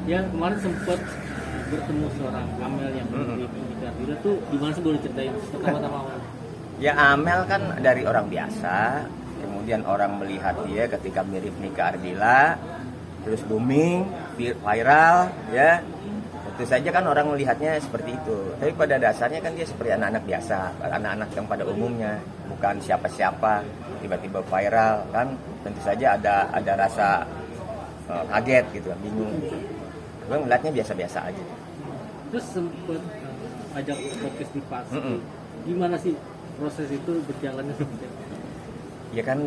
Ya kemarin sempat bertemu seorang Amel yang mirip Nike Ardila tuh gimana sih, boleh ceritain pertama-tama awal? Ya Amel kan dari orang biasa, kemudian orang melihat dia ketika mirip Nike Ardila, terus booming, viral, ya. Tentu saja kan orang melihatnya seperti itu. Tapi pada dasarnya kan dia seperti anak-anak biasa, anak-anak yang pada umumnya, bukan siapa-siapa, tiba-tiba viral kan. Tentu saja ada rasa kaget gitu, bingung. Gue ngeliatnya biasa-biasa aja. Terus sempet ajak podcast di Pasti. Gimana sih proses itu berjalannya? Ya kan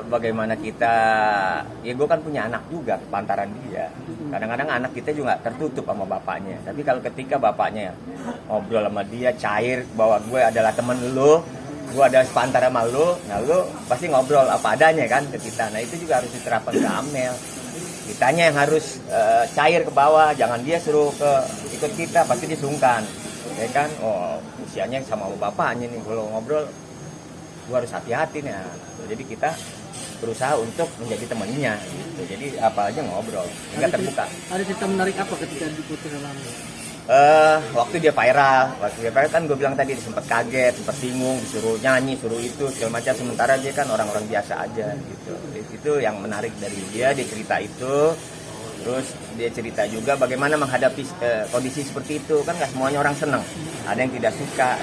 bagaimana kita, ya gue kan punya anak juga pantaran dia. Kadang-kadang anak kita juga tertutup sama bapaknya. Tapi kalau ketika bapaknya ngobrol sama dia cair bahwa gue adalah temen lu, gue adalah sepantara sama lu, nah lu pasti ngobrol apa adanya kan ke kita. Nah itu juga harus diterapkan ke Amel. Kitanya yang harus cair ke bawah, jangan dia suruh ikut kita, pasti dia sungkan. Ya kan, oh usianya sama bapaknya nih, kalau ngobrol gua harus hati-hati nih. Jadi kita berusaha untuk menjadi temannya gitu. Jadi apa aja ngobrol, hingga terbuka. Ada cerita menarik apa ketika diputus sama Amel? Waktu dia viral kan gue bilang tadi sempat kaget, sempat bingung, disuruh nyanyi, suruh itu segala macam. Sementara dia kan orang-orang biasa aja gitu. Itu yang menarik dari dia cerita itu. Terus dia cerita juga bagaimana menghadapi kondisi seperti itu. Kan nggak semuanya orang senang, ada yang tidak suka.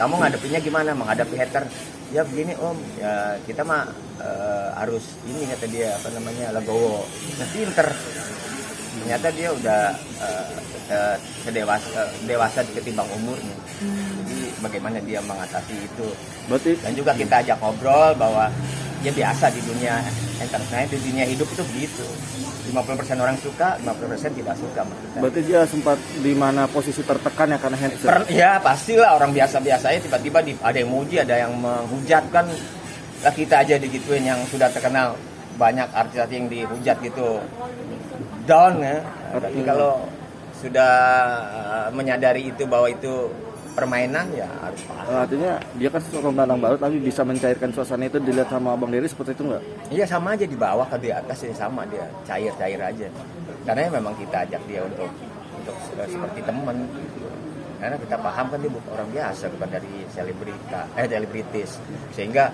Kamu ngadepinnya gimana menghadapi hater? Ya begini om, ya kita mah harus ini, kata dia, apa namanya, legowo. Nah, pinter. Ternyata dia udah dewasa ketimbang umurnya. Jadi bagaimana dia mengatasi itu. Berarti Dan juga kita ajak ngobrol bahwa ya biasa di dunia entertainment, di dunia hidup itu begitu. 50% orang suka, 50% tidak suka sama kita. berarti dia sempat di mana posisi tertekan ya karena handshake. Ya pastilah, orang biasa-biasanya tiba-tiba ada yang muji, ada yang menghujat kan. Lah kita aja digituin yang sudah terkenal, banyak artis yang dihujat gitu, down ya. Tapi kalau sudah menyadari itu bahwa itu permainan, ya harus paham. Artinya dia kan seorang pendatang baru tapi bisa mencairkan suasana itu, dilihat sama Abang Dery seperti itu nggak? Iya sama aja, di bawah ke di atas ya sama, dia cair aja. Karena memang kita ajak dia untuk seperti teman. Karena kita paham kan dia bukan orang biasa, bukan dari selebritis. Sehingga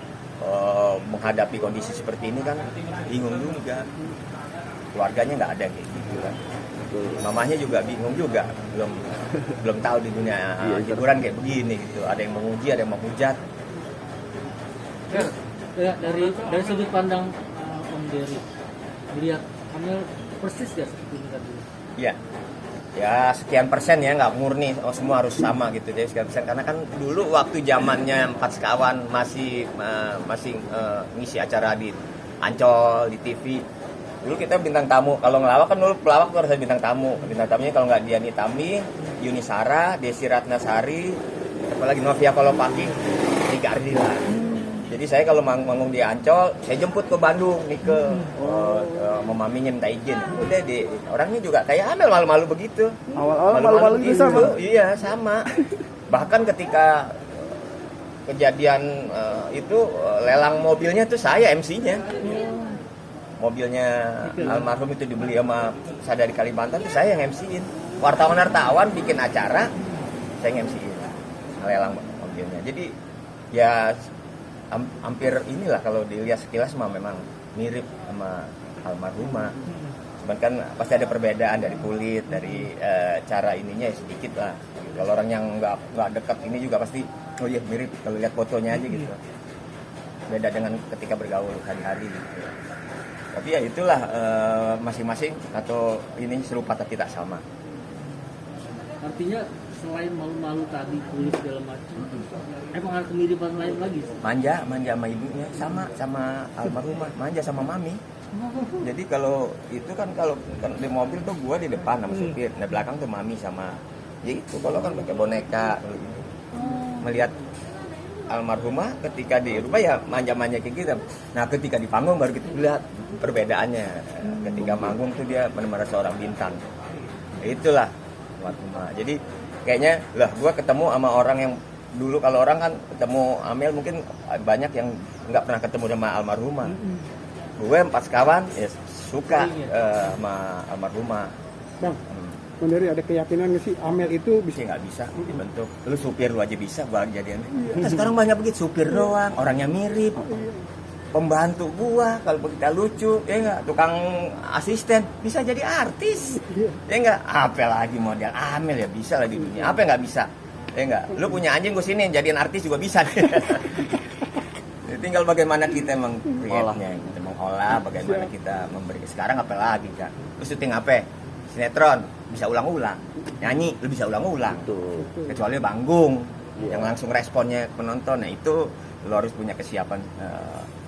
menghadapi kondisi seperti ini kan bingung juga. Keluarganya nggak ada kayak gitu kan. Mamahnya juga bingung juga, belum tahu di dunia hiburan kayak begini gitu. Ada yang menguji, ada yang menghujat. Ya, dari sudut pandang Om Dery, melihat Amel persis gak seperti ini tadi? Iya. Ya sekian persen ya, nggak murni semua harus sama gitu. Jadi sekian persen, karena kan dulu waktu zamannya Empat Sekawan masih ngisi acara di Ancol, di TV. Dulu kita bintang tamu, kalau ngelawak kan dulu pelawak tuh harus ada bintang tamu. Bintang tamunya kalau nggak Diani Tami, Yuni Sara, Desi Ratnasari, apalagi Novia Kolopaking, Nike Ardila. Jadi saya kalau manggung di Ancol, saya jemput ke Bandung, Nike, memaminya minta izin. Udah deh, orangnya juga kayak Amel, malu-malu begitu. Awal-awal malu-malu gitu sama? Iya sama. Bahkan ketika kejadian itu lelang mobilnya tuh saya MC-nya. Mobilnya almarhum itu dibeli sama saya dari Kalimantan, itu saya yang MC-in. Wartawan bikin acara, saya yang MC-in. Lelang mobilnya. Jadi ya hampir inilah kalau dilihat sekilas mah memang mirip sama almarhumah. Cuman kan pasti ada perbedaan dari kulit, dari cara ininya ya sedikit lah. Kalau orang yang nggak dekat ini juga pasti oh iya mirip kalau lihat fotonya aja gitu. Beda dengan ketika bergaul hari-hari gitu. Tapi ya itulah masing-masing atau ini serupa tapi tak sama. Artinya selain malu-malu tadi, kulit segala macam, emang ada kemiripan lain lagi sih? Manja sama ibunya, sama almarhumah, manja sama mami. Jadi kalau itu kan kalau di mobil tuh gua di depan sama supir, di belakang tuh mami sama, ya itu kalau kan pakai boneka gitu. Melihat almarhumah ketika di rumah ya manja-manja kayak gitu. Nah ketika di panggung baru kita lihat perbedaannya. Ketika manggung tuh dia benar-benar seorang bintang. Ya, itulah almarhumah. Jadi kayaknya lah gue ketemu sama orang yang dulu, kalau orang kan ketemu Amel mungkin banyak yang nggak pernah ketemu sama almarhumah. Gue Empat Sekawan ya suka sama almarhumah. Bang, Bang Dery ada keyakinan nggak sih Amel itu bisa? Sih nggak bisa dibentuk. Lu supir lu aja bisa buat jadian. Nah, sekarang banyak begitu supir doang, orangnya mirip. Pembantu gua kalau kita lucu, ya enggak, tukang asisten bisa jadi artis. Ya enggak, apa lagi model Amel ya bisa lah di dunia. Apa yang nggak bisa? Ya enggak, lu punya anjing gua sini jadiin artis juga bisa. Tinggal bagaimana kita meng-create-nya, kita mengolah, bagaimana kita memberi. Sekarang apa lagi kan? Lu syuting apa? Sinetron bisa ulang-ulang, nyanyi lu bisa ulang-ulang. Kecuali Banggung yang langsung responnya penonton, nah itu lu harus punya kesiapan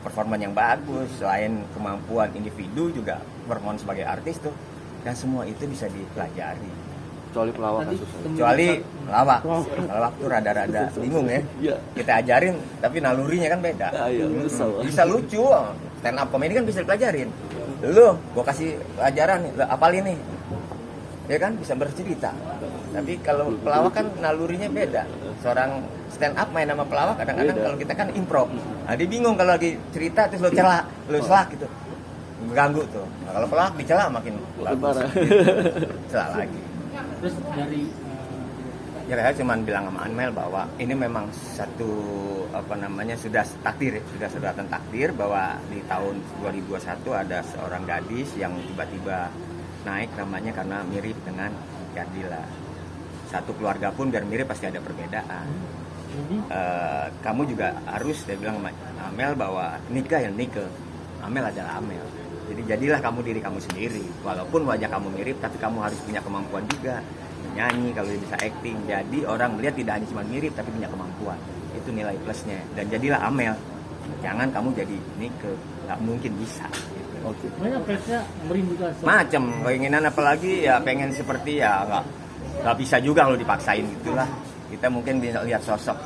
performa yang bagus. Selain kemampuan individu juga performa sebagai artis tuh, dan semua itu bisa dipelajari. Kecuali pelawak Tadi kasusnya. Kecuali pelawak tuh rada-rada bingung ya. Iya. Kita ajarin tapi nalurinya kan beda. Iya, Bisa lucu, stand up comedy kan bisa dipelajarin. Lu gua kasih pelajaran nih, apalin nih, ya kan bisa bercerita. Tapi kalau pelawak kan nalurinya beda. Seorang stand up main sama pelawak kadang-kadang Beda. kalau kita kan improv. Nah, dia bingung kalau lagi cerita terus lu celak, lu selak gitu. Mengganggu tuh. Nah, kalau pelawak dicela makin bagus. Parah. Celak lagi. Terus dari Ya saya cuma bilang sama Amel bahwa ini memang satu sudah takdir, sudah suratan takdir bahwa di tahun 2021 ada seorang gadis yang tiba-tiba naik namanya karena mirip dengan Gardila. Satu keluarga pun biar mirip pasti ada perbedaan. Kamu juga harus, dia bilang sama Amel bahwa nikah ya nikah, Amel adalah Amel. Jadi jadilah kamu diri kamu sendiri. Walaupun wajah kamu mirip, tapi kamu harus punya kemampuan juga. Nyanyi, kalau dia bisa acting. Jadi orang melihat tidak hanya cuma mirip, tapi punya kemampuan. Itu nilai plusnya. Dan jadilah Amel. Jangan kamu jadi Nike. Nggak mungkin bisa. Gitu. Oke. banyak fansnya merindukan Macem, keinginan apalagi ya pengen seperti ya nggak bisa juga kalau dipaksain gitulah. Kita mungkin bisa lihat sosok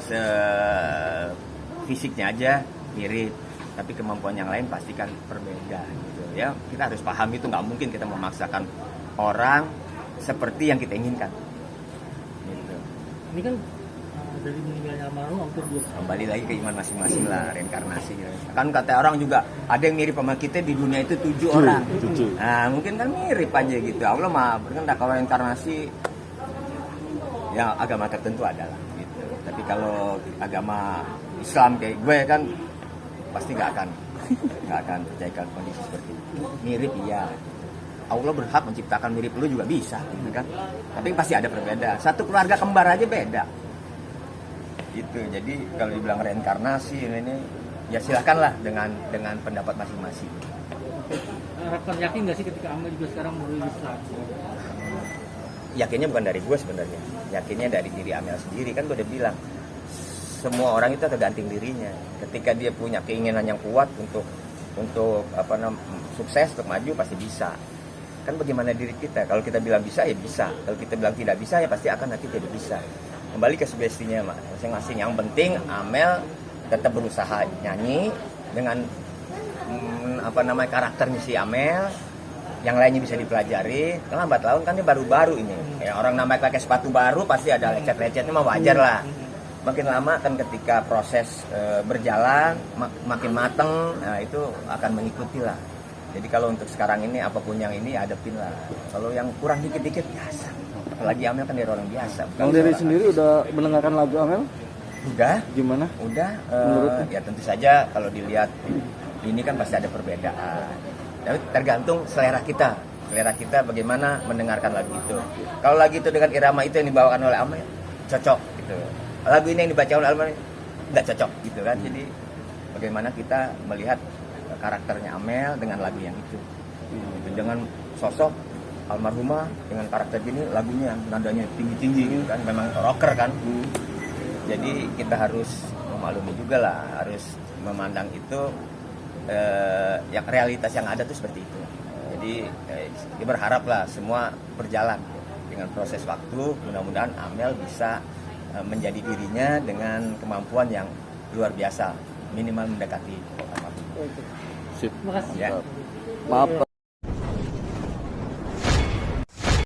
fisiknya aja mirip. Tapi kemampuan yang lain pasti kan berbeda gitu ya. Kita harus paham itu, nggak mungkin kita memaksakan orang seperti yang kita inginkan gitu. Ini kan dari meninggalnya almarhum hampir 2 tahun. Kembali lagi ke iman masing-masing lah, reinkarnasi gitu. Kan kata orang juga ada yang mirip sama kita di dunia itu 7 orang. Nah mungkin kan mirip aja gitu. Allah mah berkehendak kalau reinkarnasi ya agama tertentu adalah gitu. Tapi kalau agama Islam kayak gue kan pasti nggak akan percayakan kondisi seperti itu. Mirip iya, Allah berhak menciptakan mirip lu juga bisa gitu kan, tapi pasti ada perbedaan. Satu keluarga kembar aja beda gitu. Jadi kalau dibilang reinkarnasi ini ya silakanlah dengan pendapat masing-masing. Harapan yakin nggak sih ketika Amel juga sekarang merilis lagu? Yakinnya bukan dari gue sebenarnya, yakinnya dari diri Amel sendiri. Kan gue udah bilang semua orang itu tergantung dirinya. Ketika dia punya keinginan yang kuat untuk sukses, untuk maju, pasti bisa. Kan bagaimana diri kita? Kalau kita bilang bisa ya bisa. Kalau kita bilang tidak bisa ya pasti akan nanti tidak bisa. Kembali ke subestinya masing-masing. Yang penting Amel tetap berusaha nyanyi dengan karakternya si Amel. Yang lainnya bisa dipelajari. Lambat laun kan dia baru-baru ini. Ya, orang namanya pakai sepatu baru pasti ada lecet-lecetnya, mah wajar lah. Makin lama kan ketika proses berjalan makin mateng, nah itu akan mengikuti lah. Jadi kalau untuk sekarang ini apapun yang ini hadapin lah. Kalau yang kurang dikit-dikit biasa. Apalagi Amel kan dari orang biasa. Bang Dery sendiri udah mendengarkan lagu Amel? Udah. Gimana? Udah. Menurutnya? Ya tentu saja kalau dilihat ini kan pasti ada perbedaan. Tapi tergantung selera kita. Selera kita bagaimana mendengarkan lagu itu. Kalau lagu itu dengan irama itu yang dibawakan oleh Amel, cocok gitu. Lagu ini yang dibaca oleh Amel nggak cocok gitu kan. Jadi bagaimana kita melihat karakternya Amel dengan lagu yang itu. Dengan sosok almarhumah dengan karakter gini, lagunya nadanya tinggi-tinggi gitu kan, memang rocker kan. Jadi kita harus memaklumi juga lah, harus memandang itu yang realitas yang ada tuh seperti itu. Jadi kita berharap lah semua berjalan dengan proses waktu. Mudah-mudahan Amel bisa menjadi dirinya dengan kemampuan yang luar biasa, minimal mendekati almarhum. Sip. Terima kasih. Ya. Maaf.